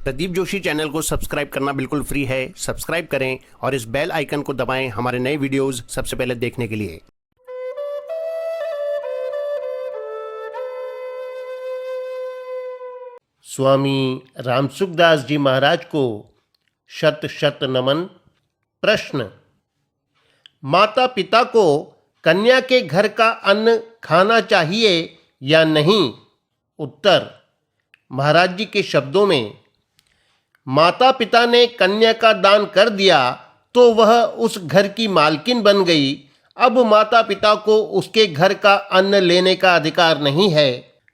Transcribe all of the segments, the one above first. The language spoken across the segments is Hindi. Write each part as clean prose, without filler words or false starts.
प्रदीप जोशी चैनल को सब्सक्राइब करना बिल्कुल फ्री है। सब्सक्राइब करें और इस बेल आइकन को दबाएं हमारे नए वीडियोस सबसे पहले देखने के लिए। स्वामी रामसुखदास जी महाराज को शत शत नमन। प्रश्न: माता पिता को कन्या के घर का अन्न खाना चाहिए या नहीं? उत्तर: महाराज जी के शब्दों में, माता पिता ने कन्या का दान कर दिया तो वह उस घर की मालकिन बन गई। अब माता पिता को उसके घर का अन्न लेने का अधिकार नहीं है।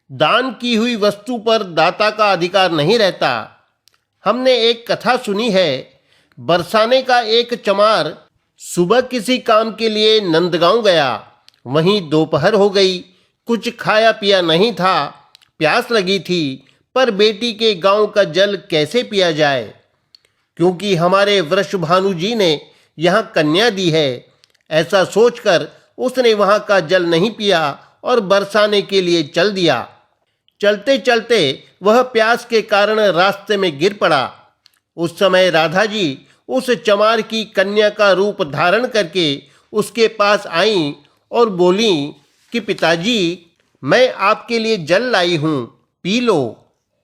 दान की हुई वस्तु पर दाता का अधिकार नहीं रहता। हमने एक कथा सुनी है। बरसाने का एक चमार सुबह किसी काम के लिए नंदगांव गया। वहीं दोपहर हो गई। कुछ खाया पिया नहीं था। प्यास लगी थी, पर बेटी के गांव का जल कैसे पिया जाए, क्योंकि हमारे वृषभानु जी ने यहाँ कन्या दी है। ऐसा सोचकर उसने वहाँ का जल नहीं पिया और बरसाने के लिए चल दिया। चलते चलते वह प्यास के कारण रास्ते में गिर पड़ा। उस समय राधा जी उस चमार की कन्या का रूप धारण करके उसके पास आईं और बोली कि पिताजी, मैं आपके लिए जल लाई हूँ, पी लो।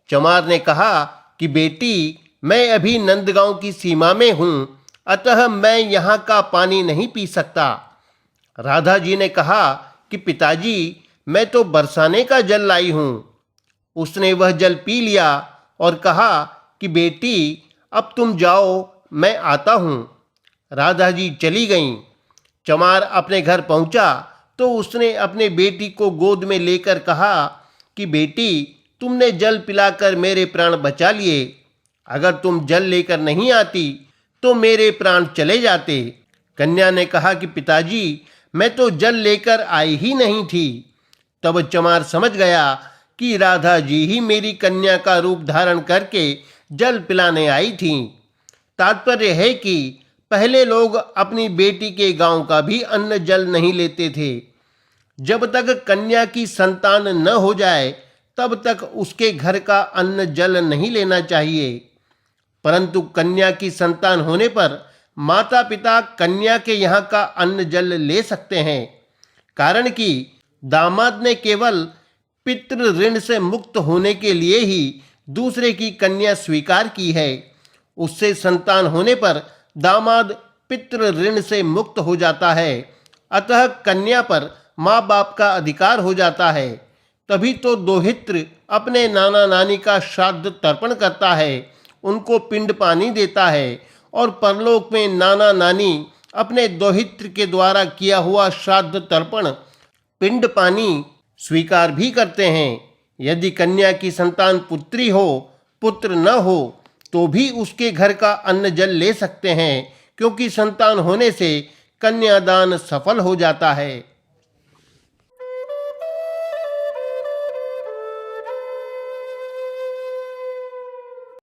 चमार ने कहा कि बेटी, मैं अभी नंदगांव की सीमा में हूँ, अतः मैं यहाँ का पानी नहीं पी सकता। राधा जी ने कहा कि पिताजी, मैं तो बरसाने का जल लाई हूँ। उसने वह जल पी लिया और कहा कि बेटी, अब तुम जाओ, मैं आता हूँ। राधा जी चली गईं। चमार अपने घर पहुँचा तो उसने अपने बेटी को गोद में लेकर कहा कि बेटी, तुमने जल पिलाकर मेरे प्राण बचा लिए। अगर तुम जल लेकर नहीं आती तो मेरे प्राण चले जाते। कन्या ने कहा कि पिताजी, मैं तो जल लेकर आई ही नहीं थी। तब चमार समझ गया कि राधा जी ही मेरी कन्या का रूप धारण करके जल पिलाने आई थीं। तात्पर्य है कि पहले लोग अपनी बेटी के गांव का भी अन्न जल नहीं लेते थे। जब तक कन्या की संतान न हो जाए तब तक उसके घर का अन्न जल नहीं लेना चाहिए। परंतु कन्या की संतान होने पर माता पिता कन्या के यहाँ का अन्न जल ले सकते हैं, कारण कि दामाद ने केवल पितृ ऋण से मुक्त होने के लिए ही दूसरे की कन्या स्वीकार की है। उससे संतान होने पर दामाद पितृ ऋण से मुक्त हो जाता है, अतः कन्या पर माँ बाप का अधिकार हो जाता है। तभी तो दोहित्र अपने नाना नानी का श्राद्ध तर्पण करता है, उनको पिंड पानी देता है और परलोक में नाना नानी अपने दोहित्र के द्वारा किया हुआ श्राद्ध तर्पण पिंड पानी स्वीकार भी करते हैं। यदि कन्या की संतान पुत्री हो, पुत्र न हो, तो भी उसके घर का अन्न जल ले सकते हैं, क्योंकि संतान होने से कन्यादान सफल हो जाता है।